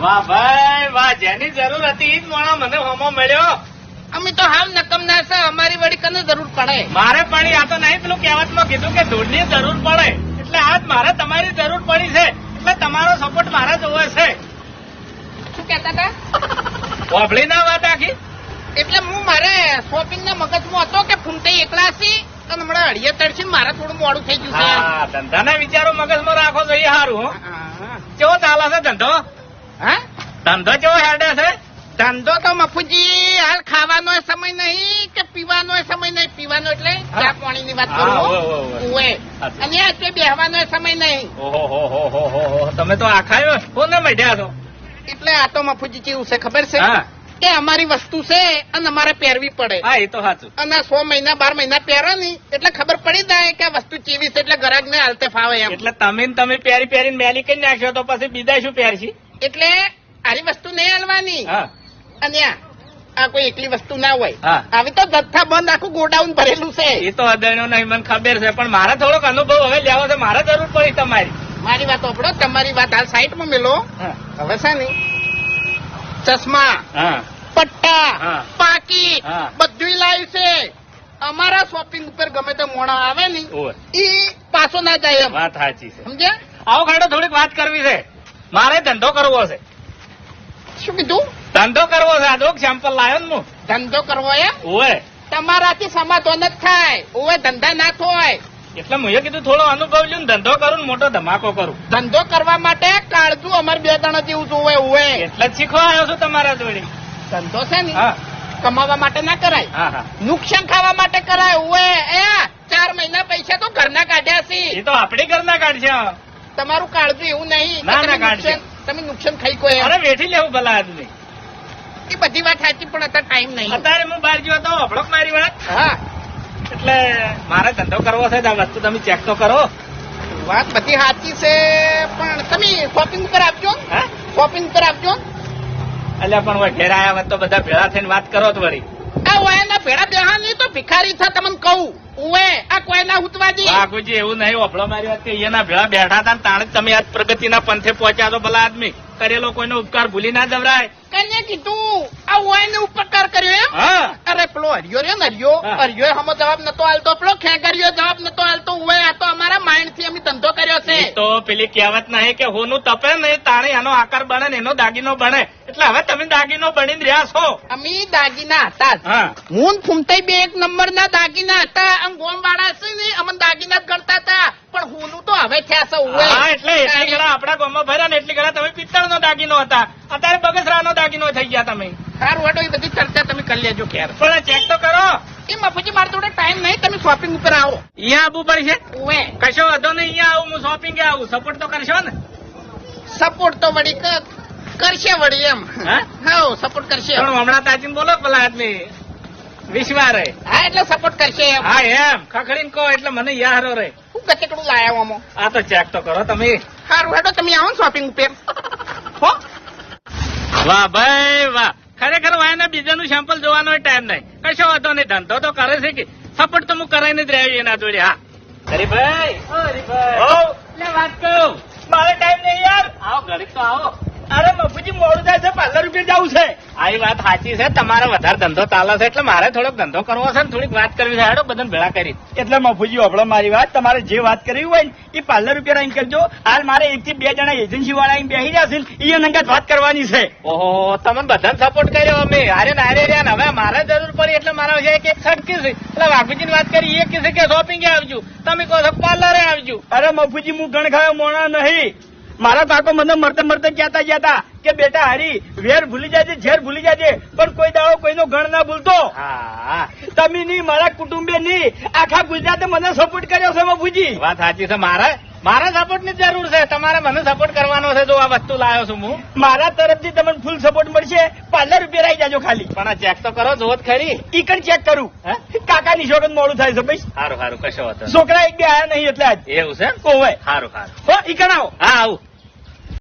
વાહ ભાઈ વાહ, જેની જરૂર હતી ઈ જ મોણા મને હોમો મળ્યો. અમે તો હાવ નકમ ના છે, અમારી વળી કને જરૂર પડે. મારે પડી આ તો નહીં પેલું કહેવતમાં કીધું કે ધૂળની જરૂર પડે, એટલે આજ મારે તમારી જરૂર પડી છે, એટલે તમારો સપોર્ટ મારે જોવે છે. શું કેતા હતા? વાપડી ના વાત આખી. એટલે હું મારે શોપિંગ ના મગજમાં હતો કે ફૂંટે એકલા છી અને હમણાં અડીએ તડશી મારે થોડું મોડું થઈ ગયું છે. હા, ધંધાના વિચારો મગજમાં રાખો જોઈએ સારું. હા. કેવો ચાલે છે ધંધો? હા ધંધો કેવો હેડે છે? ધંધો તો મફુજી હાલ ખાવાનો સમય નહીં કે પીવાનો સમય નહીં. પીવાનો એટલે ચા પાણી ની વાત હા, કરું ઓએ. અને આજે બેહવાનો સમય નહીં. ઓહો, તમે તો આખાયો કોને મઢ્યા છો? એટલે આ તો મફુજી કેવું છે ખબર છે હા કે અમારી વસ્તુ છે અને અમારે પહેરવી પડે. હા, એ તો સાચું. અને 6 મહિના 12 મહિના પહેરો ની એટલે ખબર પડી જાય કે આ વસ્તુ ચેવી છે, એટલે ગ્રાહક ને હાલતે ફાવે એમ. એટલે તમે પહેરીને મેલી કરી નાખ્યો તો પછી બીજા શું પહેરશી? એટલે આરી વસ્તુ નહીં હાલવાની. હા અને આ કોઈ એકલી વસ્તુ ના હોય. હા. આવી તો જથ્થા બંધ આખું ગોડાઉન ભરેલું છે. એ તો અદણ્યો નહીં મને ખબર છે, પણ મારે થોડોક અનુભવ હવે લેવો છે, મારે જરૂર પડી તમારી. મારી વાત ઓપડો, તમારી વાત હાલ સાઈડમાં મેલો. હા હવે છે ને ચશ્મા, હા પટ્ટા, હા. પાકીટ હા. બધું લાવ્યું છે. અમારા શોપિંગ ઉપર ગમે તે મોણા આવે ને ઓય, ઈ પાછો ના જાય એમ. વાત સાચી છે. સમજ્યા? આવો ખાડો થોડીક વાત કરવી છે. મારે ધંધો કરવો છે. શું કીધું? ધંધો કરવો છે. આ જોક સેમ્પલ લાવ્યો ને હું. ધંધો કરવો એમ? ઓય, તમારાથી સમાધાન જ થાય. ઓવે ધંધા ના થાય. એટલે મેં કીધું થોડો અનુભવ લ્યો ને ધંધો કરું ને મોટો ધમાકો કરું. ધંધો કરવા માટે કાળજું અમારે 2 જણા જેવું જોવે. ઓવે એટલે જ શીખવા આવ્યો છું તમારા જોડે. ધંધો છે ને હા કમાવા માટે ના કરાય, હા હા, નુકસાન ખાવા માટે કરાય. ઓવે 4 મહિના પૈસા તો ઘરના કાઢ્યા છે. એ તો આપડી ઘરના કાઢશે. તમારું કાળજું એવું નહીં કે ના, તમે ના, કાઢશે. તમે નુકસાન ખાઈ કોઈ. અરે વેઠી લેવું ભલા આદમી. એ બધી વાત સાચી પણ અત્યારે ટાઈમ નહીં. અત્યારે હું બહાર ગયો તો અભડક મારી વાત. હા એટલે મારે ધંધો કરવો છે. આ વસ્તુ તમે ચેક તો કરો. વાત બધી સાચી છે પણ તમે શોપિંગ ઉપર આપજો. હા, શોપિંગ ઉપર આપજો. એટલે પણ હવે ઘેર આવ્યા હોત તો બધા ભેળા થઈને વાત કરો તો વળી. આ ઓયાના ભેડા બેહા નહીં તો ભિખારી છે તમને કહું. ઓએ આ કોઈના હુતવાજી. બાપુજી એવું નહીં. અભડો મારી વાત કે એના ભેળા બેઠા હતા ને તાણે જ તમે આજ પ્રગતિના પંથે પહોંચ્યા છો. ભલા આદમી કરેલો કોઈનો ઉપકાર ભૂલી ના જવરાય. કને કીધું આ ઓયાને ઉપકાર કર્યો એમ? હા, અરે પેલો હરિયો રહ્યો ને હરિયો, હા. હરિયો હમો જવાબ નતો આલતો, પેલો ખેગરિયો જવાબ નતો આલતો. ઓય આ તો અમારા માઇન્ડ થી અમે ધંધો કર્યો છે. એ તો પેલી કહેવત નહીં કે હોનું તપે ને તાણે એનો આકાર બને ને એનો દાગીનો બને. એટલે હવે તમે દાગીનો બનીને રહ્યા છો. અમે દાગીના હતા જ. હા, હું ફૂમતાઈ 2 નંબર ના દાગીના હતા. આમ ગોમ વાળા છે ને અમને દાગીના જ ગણતા હતા, પણ હુંનું તો હવે થયા છે. ઓય હા, એટલે એટલી ઘણા આપડા ગામમાં ભર્યા ને એટલી ઘણા તમે પિત્તળનો દાગીનો હતા. અત્યારે બગસરાનો દાગીનો થઈ ગયા તમે. સારું વાટો એ બધી ચર્ચા તમે કરી લેજો ક્યારે. પણ ચેક તો કરો. એ મફુજી મારે થોડો ટાઈમ નહીં, તમે શોપિંગ ઉપર આવો. અહીંયા આવવું પડશે. ઓએ કશો વાંધો નહીં. અહીંયા આવું હું શોપિંગ આવું. સપોર્ટ તો કરશો ને? સપોર્ટ તો વળી કરશે વળી એમ. હા? હા સપોર્ટ કરશે. પણ હમણાં તાજીને બોલો પેલા આદમી વિશ્વા રે. હા એટલે સપોર્ટ કરશે એમ. હા એમ ખખડીને કહો એટલે મને યારો રે. હું ગચકડું લાયા આમાં. આ તો ચેક તો કરો તમે. સારું હેડો તમે આવો ને શોપિંગ ઉપર. હો વાહ ભાઈ વાહ, ખરેખર વાયના બીજાનું સેમ્પલ જોવાનો ટાઈમ નહીં. કશો વાંધો નહીં. ધંધો તો કરે છે કે સપોર્ટ તો હું કરાઈને જ રહ્યો એના જોડે. હા હરીભાઈ, એટલે વાત કહું મારે ટાઈમ નહીં યાર. આવો ઘડીક તો આવો. અરે મફુજી મોડું થાય છે, 15 રૂપિયા જવું છે. આ વાત સાચી છે. તમારે વધારે ધંધો ચાલે છે એટલે મારે થોડોક ધંધો કરવો છે ને થોડીક વાત કરવી છે. હેડો બધાને ભેળા કરી. એટલે મફુજી હોભળો મારી વાત, તમારે જે વાત કરવી હોય ને એ 15 રૂપિયા અહીં કરજો. હાલ મારે 1 થી 2 જણા એજન્સી વાળા અહીં બેસી જશે ને એ અંગત વાત કરવાની છે. ઓહો, તમને બધાને સપોર્ટ કર્યો અમે. અરે નારે રહ્યા ને હવે મારે જરૂર પડી એટલે મારા વિશે એક સટકી છે. એટલે વાઘુજીની વાત કરી એ કીધું કે શોપિંગે આવજો, તમે કહો છો પાર્લરે આવજો. અરે મફુજી હું ગણ ખાયો મોણા નહીં. મારા કાકો મને મરતે મરતે કહેતા ગયા કે બેટા હરી વેર ભૂલી જાજે, ઝેર ભૂલી જાજે, પણ કોઈ દાડો કોઈનો ગણ ના ભૂલતો. હા, તમે નહીં, મારા કુટુંબે નહીં, આખા ગુજરાતે મને સપોર્ટ કર્યો છે મફુજી. વાત સાચી છે. મારા સપોર્ટ ની જરૂર છે. તમારે મને સપોર્ટ કરવાનો છે. જો આ વસ્તુ લાવ્યો છું હું, મારા તરફથી તમને ફૂલ સપોર્ટ મળશે. 15 રૂપિયા રહી જાજો ખાલી. પણ આ ચેક તો કરો. જોત ખરી. ઈ કણ ચેક કરું. કાકાની શોખન મોડું થાય છે ભાઈ. સારું સારું કશો હતો. છોકરા 1-2 આયા નહીં એટલે આજ એવું છે. ઓવે સારું સારું. હો ઈ કણ આવો. હા આવું.